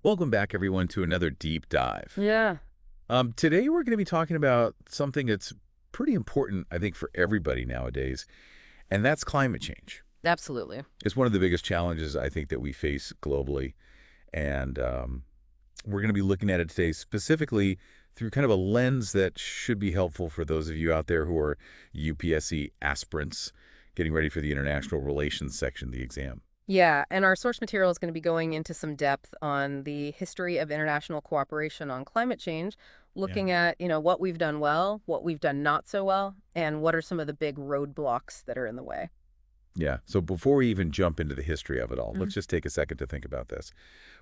Welcome back, everyone, to another deep dive. Yeah, Today, we're going to be talking about something that's pretty important, I think, for everybody nowadays, and that's climate change. absolutely. It's one of the biggest challenges, I think, that we face globally, and we're going to be looking at it today specifically through kind of a lens that should be helpful for those of you out there who are UPSC aspirants getting ready for the International Relations section of the exam. Yeah, and our source material is going to be going into some depth on the history of international cooperation on climate change, Yeah. looking at, what we've done well, what we've done not so well, and what are some of the big roadblocks that are in the way. Yeah. So before we even jump into the history of it all, Mhm. let's just take a second to think about this.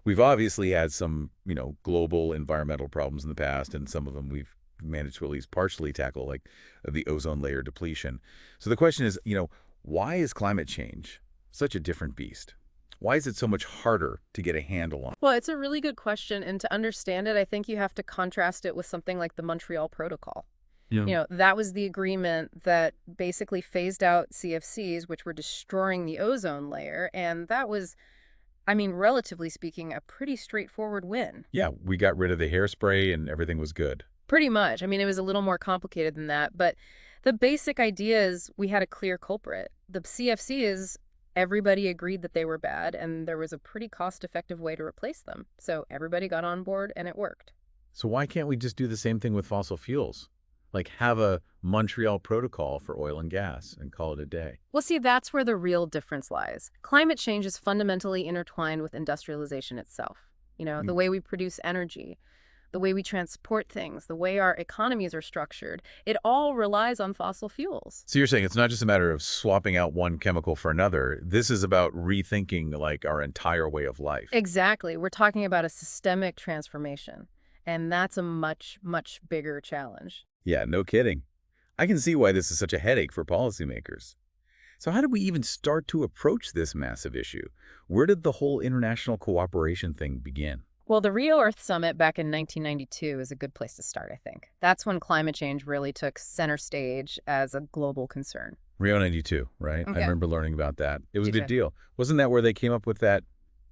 We've obviously had some, global environmental problems in the past, and some of them we've managed to at least partially tackle, like the ozone layer depletion. So the question is, why is climate change such a different beast? Why is it so much harder to get a handle on? Well, it's a really good question, and to understand it, I think you have to contrast it with something like the Montreal Protocol. Yeah. That was the agreement that basically phased out CFCs, which were destroying the ozone layer, and that was, relatively speaking, a pretty straightforward win. Yeah, we got rid of the hairspray and everything was good. Pretty much. It was a little more complicated than that, but the basic idea is we had a clear culprit. The CFC is everybody agreed that they were bad, and there was a pretty cost-effective way to replace them. So everybody got on board, and it worked. So why can't we just do the same thing with fossil fuels? Like have a Montreal Protocol for oil and gas and call it a day. Well, see, that's where the real difference lies. Climate change is fundamentally intertwined with industrialization itself. The way we produce energy, the way we transport things, the way our economies are structured, it all relies on fossil fuels. So you're saying it's not just a matter of swapping out one chemical for another. This is about rethinking like our entire way of life. Exactly. We're talking about a systemic transformation, and that's a much, much bigger challenge. Yeah, no kidding. I can see why this is such a headache for policymakers. So how did we even start to approach this massive issue? Where did the whole international cooperation thing begin? Well, the Rio Earth Summit back in 1992 is a good place to start, I think. That's when climate change really took center stage as a global concern. Rio 92, right? I Okay. remember learning about that. It was a Did big you? deal. Wasn't that where they came up with that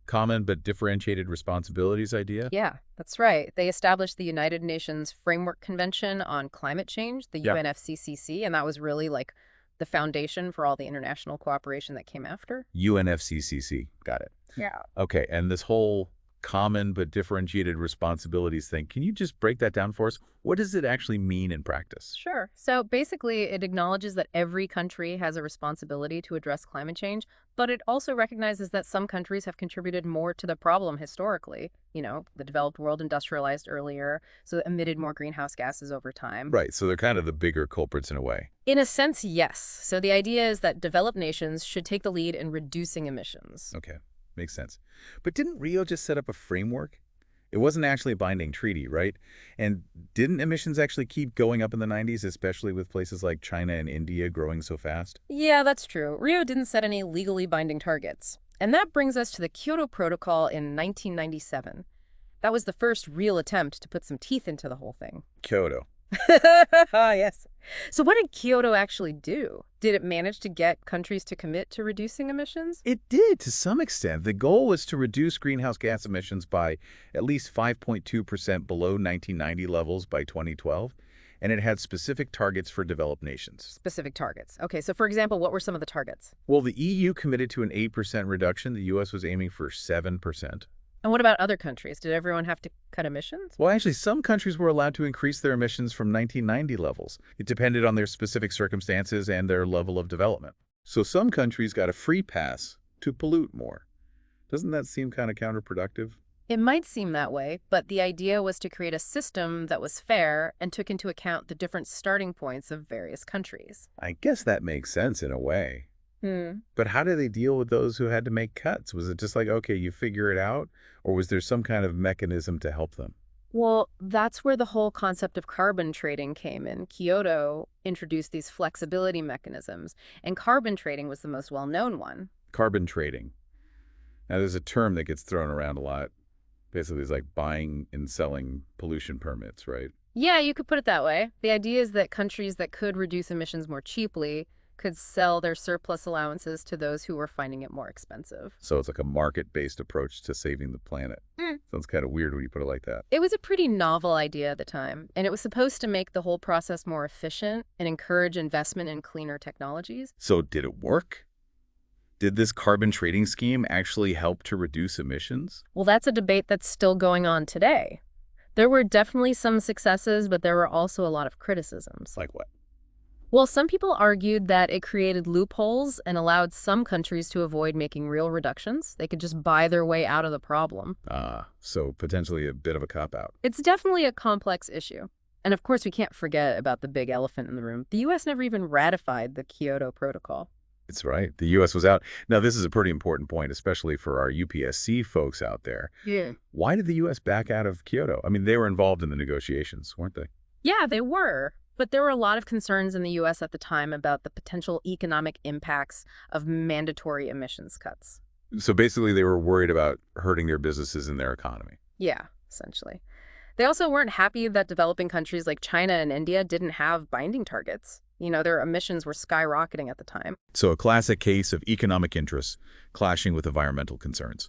common but differentiated responsibilities idea? Yeah, that's right. They established the United Nations Framework Convention on Climate Change, the Yeah. UNFCCC, and that was really like the foundation for all the international cooperation that came after. UNFCCC. Got it. Yeah. Okay, and this whole common but differentiated responsibilities thing, can you just break that down for us? What does it actually mean in practice? Sure. So basically, it acknowledges that every country has a responsibility to address climate change, but it also recognizes that some countries have contributed more to the problem historically. The developed world industrialized earlier, so it emitted more greenhouse gases over time. Right, so they're kind of the bigger culprits in a way. In a sense, yes. So the idea is that developed nations should take the lead in reducing emissions. Okay, makes sense. But didn't Rio just set up a framework? It wasn't actually a binding treaty, right? And didn't emissions actually keep going up in the 90s, especially with places like China and India growing so fast? Yeah, that's true. Rio didn't set any legally binding targets. And that brings us to the Kyoto Protocol in 1997. That was the first real attempt to put some teeth into the whole thing. Kyoto. Yes. So what did Kyoto actually do? Did it manage to get countries to commit to reducing emissions? It did to some extent. The goal was to reduce greenhouse gas emissions by at least 5.2% below 1990 levels by 2012, and it had specific targets for developed nations. Specific targets. Okay, so for example, what were some of the targets? Well, the EU committed to an 8% reduction. The U.S. was aiming for 7%. And what about other countries? Did everyone have to cut emissions? Well, actually, some countries were allowed to increase their emissions from 1990 levels. It depended on their specific circumstances and their level of development. So some countries got a free pass to pollute more. Doesn't that seem kind of counterproductive? It might seem that way, but the idea was to create a system that was fair and took into account the different starting points of various countries. I guess that makes sense in a way. But how did they deal with those who had to make cuts? Was it just like, okay, you figure it out? Or was there some kind of mechanism to help them? Well, that's where the whole concept of carbon trading came in. Kyoto introduced these flexibility mechanisms, and carbon trading was the most well-known one. Carbon trading. Now, there's a term that gets thrown around a lot. Basically, it's like buying and selling pollution permits, right? Yeah, you could put it that way. The idea is that countries that could reduce emissions more cheaply could sell their surplus allowances to those who were finding it more expensive. So it's like a market-based approach to saving the planet. Sounds kind of weird when you put it like that. It was a pretty novel idea at the time, and it was supposed to make the whole process more efficient and encourage investment in cleaner technologies. So did it work? Did this carbon trading scheme actually help to reduce emissions? Well, that's a debate that's still going on today. There were definitely some successes, but there were also a lot of criticisms. Like what? Well, some people argued that it created loopholes and allowed some countries to avoid making real reductions. They could just buy their way out of the problem. So potentially a bit of a cop-out. It's definitely a complex issue. And of course, we can't forget about the big elephant in the room. The U.S. never even ratified the Kyoto Protocol. It's right. The U.S. was out. Now, this is a pretty important point, especially for our UPSC folks out there. Yeah. Why did the U.S. back out of Kyoto? I mean, they were involved in the negotiations, weren't they? Yeah, they were. But there were a lot of concerns in the U.S. at the time about the potential economic impacts of mandatory emissions cuts. So basically, they were worried about hurting their businesses and their economy. Yeah, essentially. They also weren't happy that developing countries like China and India didn't have binding targets. You know, their emissions were skyrocketing at the time. So a classic case of economic interests clashing with environmental concerns.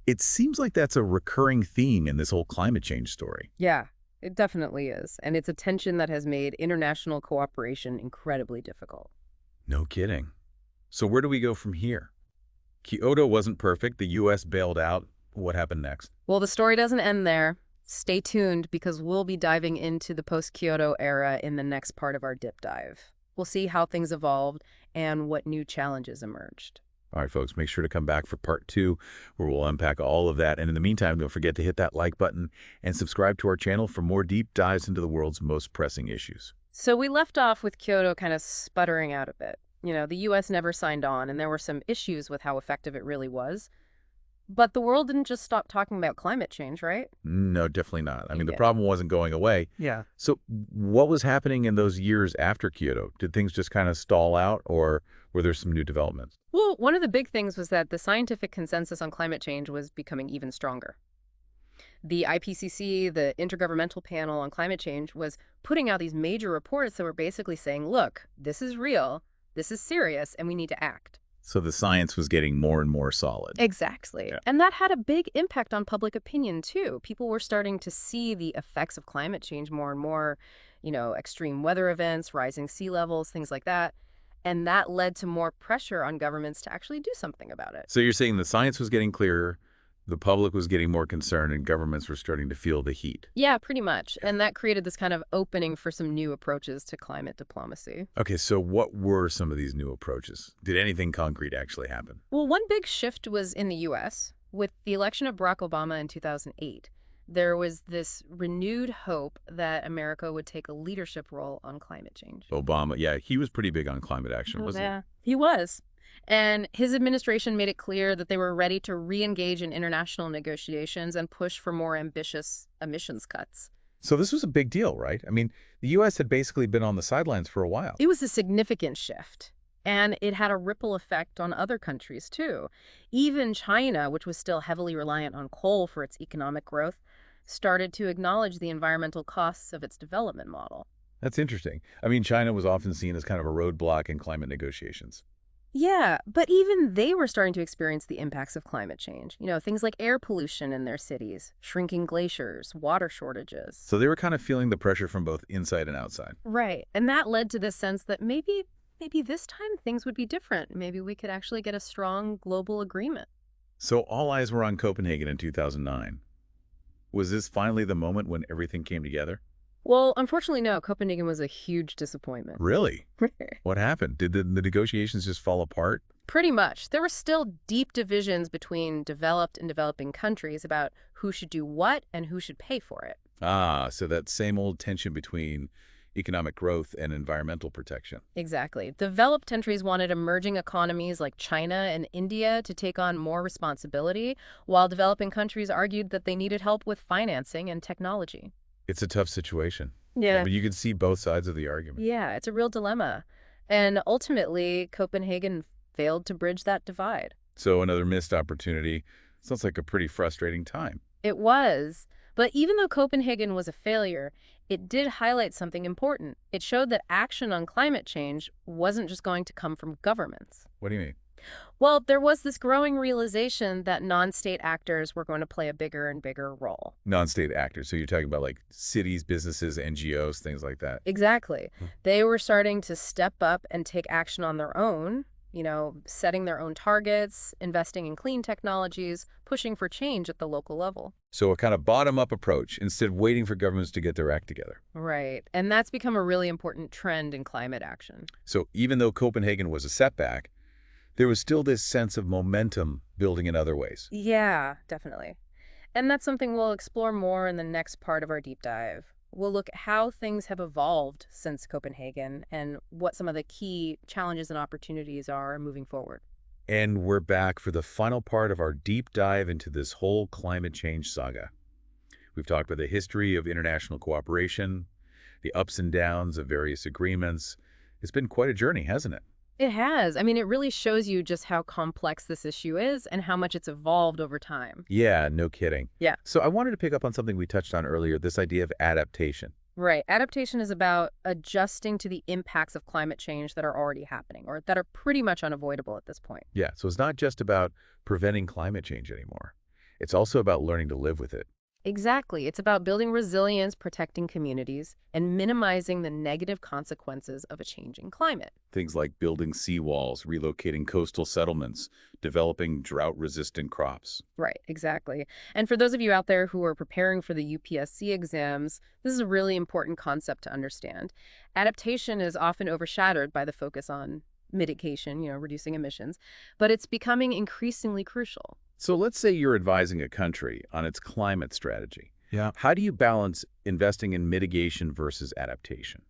It seems like that's a recurring theme in this whole climate change story. Yeah, it definitely is. And it's a tension that has made international cooperation incredibly difficult. No kidding. So where do we go from here? Kyoto wasn't perfect. The U.S. bailed out. What happened next? Well, the story doesn't end there. Stay tuned because we'll be diving into the post-Kyoto era in the next part of our dip dive. We'll see how things evolved and what new challenges emerged. All right, folks, make sure to come back for part 2, where we'll unpack all of that. And in the meantime, don't forget to hit that like button and subscribe to our channel for more deep dives into the world's most pressing issues. So we left off with Kyoto kind of sputtering out a bit. You know, the U.S. never signed on, and there were some issues with how effective it really was. But the world didn't just stop talking about climate change, right? No, definitely not. I mean, the Yeah. problem wasn't going away. Yeah. So what was happening in those years after Kyoto? Did things just kind of stall out, or were there some new developments? Well, one of the big things was that the scientific consensus on climate change was becoming even stronger. The IPCC, the Intergovernmental Panel on Climate Change, was putting out these major reports that were basically saying, look, this is real, this is serious, and we need to act. So the science was getting more and more solid. Exactly. Yeah. And that had a big impact on public opinion, too. People were starting to see the effects of climate change more and more, you know, extreme weather events, rising sea levels, things like that. And that led to more pressure on governments to actually do something about it. So you're saying the science was getting clearer, the public was getting more concerned, and governments were starting to feel the heat. Yeah, pretty much. And that created this kind of opening for some new approaches to climate diplomacy. Okay, so what were some of these new approaches? Did anything concrete actually happen? Well, one big shift was in the U.S. With the election of Barack Obama in 2008. There was this renewed hope that America would take a leadership role on climate change. Obama, yeah, he was pretty big on climate action, wasn't He was. And his administration made it clear that they were ready to re-engage in international negotiations and push for more ambitious emissions cuts. he? So this was a big deal, right? I mean, the U.S. had basically been on the sidelines for a while. It was a significant shift. And it had a ripple effect on other countries, too. Even China, which was still heavily reliant on coal for its economic growth, started to acknowledge the environmental costs of its development model. That's interesting. I mean, China was often seen as kind of a roadblock in climate negotiations. Yeah, but even they were starting to experience the impacts of climate change. You know, things like air pollution in their cities, shrinking glaciers, water shortages. So they were kind of feeling the pressure from both inside and outside. Right. And that led to this sense that maybe this time things would be different. Maybe we could actually get a strong global agreement. So all eyes were on Copenhagen in 2009. Was this finally the moment when everything came together? Well, unfortunately, no. Copenhagen was a huge disappointment. Really? What happened? Did the negotiations just fall apart? Pretty much. There were still deep divisions between developed and developing countries about who should do what and who should pay for it. So that same old tension between economic growth and environmental protection. Exactly. Developed countries wanted emerging economies like China and India to take on more responsibility, while developing countries argued that they needed help with financing and technology. It's a tough situation. Yeah. But you can see both sides of the argument. Yeah, it's a real dilemma. And ultimately, Copenhagen failed to bridge that divide. So another missed opportunity. Sounds like a pretty frustrating time. It was. But even though Copenhagen was a failure, it did highlight something important. It showed that action on climate change wasn't just going to come from governments. What do you mean? Well, there was this growing realization that non-state actors were going to play a bigger and bigger role. Non-state actors. So you're talking about like cities, businesses, NGOs, things like that. Exactly. Hmm. They were starting to step up and take action on their own, setting their own targets, investing in clean technologies, pushing for change at the local level. So a kind of bottom-up approach instead of waiting for governments to get their act together. Right. And that's become a really important trend in climate action. So even though Copenhagen was a setback, there was still this sense of momentum building in other ways. Yeah, definitely. And that's something we'll explore more in the next part of our deep dive. We'll look at how things have evolved since Copenhagen and what some of the key challenges and opportunities are moving forward. And we're back for the final part of our deep dive into this whole climate change saga. We've talked about the history of international cooperation, the ups and downs of various agreements. It's been quite a journey, hasn't it? It has. I mean, it really shows you just how complex this issue is and how much it's evolved over time. Yeah, no kidding. Yeah. So I wanted to pick up on something we touched on earlier, this idea of adaptation. Right. Adaptation is about adjusting to the impacts of climate change that are already happening or that are pretty much unavoidable at this point. Yeah, so it's not just about preventing climate change anymore. It's also about learning to live with it. Exactly. It's about building resilience, protecting communities, and minimizing the negative consequences of a changing climate. Things like building seawalls, relocating coastal settlements, developing drought-resistant crops. Right, exactly. And for those of you out there who are preparing for the UPSC exams, this is a really important concept to understand. Adaptation is often overshadowed by the focus on mitigation, reducing emissions, but it's becoming increasingly crucial. So let's say you're advising a country on its climate strategy. Yeah. How do you balance investing in mitigation versus adaptation,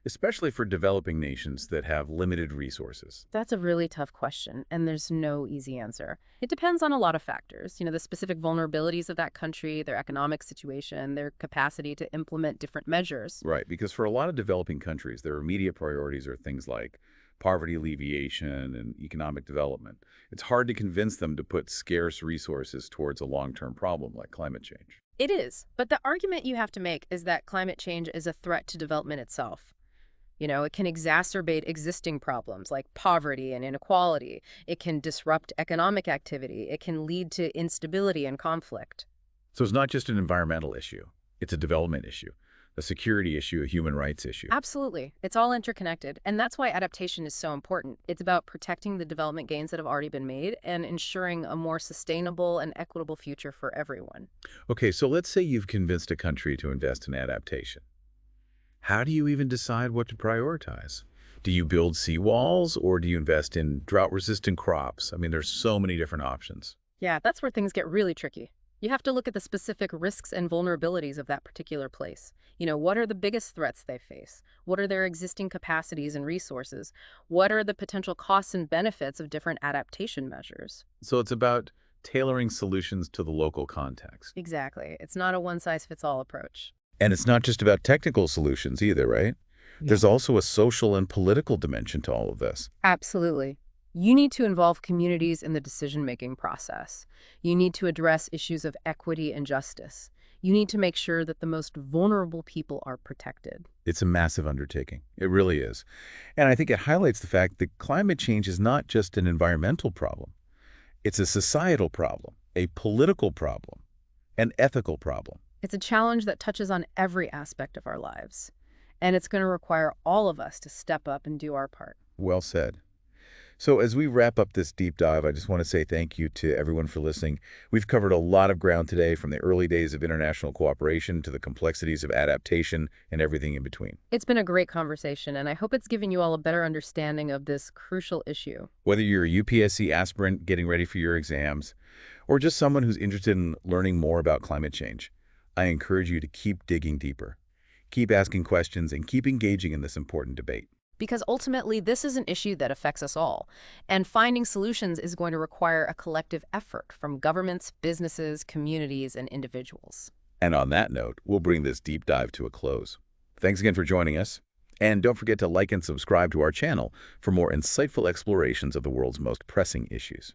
especially for developing nations that have limited resources? That's a really tough question, and there's no easy answer. It depends on a lot of factors, the specific vulnerabilities of that country, their economic situation, their capacity to implement different measures. Right, because for a lot of developing countries, their immediate priorities are things like poverty alleviation and economic development. It's hard to convince them to put scarce resources towards a long-term problem like climate change. It is, but the argument you have to make is that climate change is a threat to development itself. It can exacerbate existing problems like poverty and inequality. It can disrupt economic activity. It can lead to instability and conflict. So it's not just an environmental issue. It's a development issue, a security issue, a human rights issue. Absolutely. It's all interconnected. And that's why adaptation is so important. It's about protecting the development gains that have already been made and ensuring a more sustainable and equitable future for everyone. Okay, so let's say you've convinced a country to invest in adaptation. How do you even decide what to prioritize? Do you build seawalls or do you invest in drought-resistant crops? I mean, there's so many different options. Yeah, that's where things get really tricky. You have to look at the specific risks and vulnerabilities of that particular place. What are the biggest threats they face? What are their existing capacities and resources? What are the potential costs and benefits of different adaptation measures? So it's about tailoring solutions to the local context. Exactly. It's not a one-size-fits-all approach. And it's not just about technical solutions either, right? Yeah. There's also a social and political dimension to all of this. Absolutely. You need to involve communities in the decision-making process. You need to address issues of equity and justice. You need to make sure that the most vulnerable people are protected. It's a massive undertaking. It really is. And I think it highlights the fact that climate change is not just an environmental problem. It's a societal problem, a political problem, an ethical problem. It's a challenge that touches on every aspect of our lives. And it's going to require all of us to step up and do our part. Well said. So as we wrap up this deep dive, I just want to say thank you to everyone for listening. We've covered a lot of ground today, from the early days of international cooperation to the complexities of adaptation and everything in between. It's been a great conversation, and I hope it's given you all a better understanding of this crucial issue. Whether you're a UPSC aspirant getting ready for your exams, or just someone who's interested in learning more about climate change, I encourage you to keep digging deeper. Keep asking questions and keep engaging in this important debate. Because ultimately, this is an issue that affects us all, and finding solutions is going to require a collective effort from governments, businesses, communities, and individuals. And on that note, we'll bring this deep dive to a close. Thanks again for joining us. And don't forget to like and subscribe to our channel for more insightful explorations of the world's most pressing issues.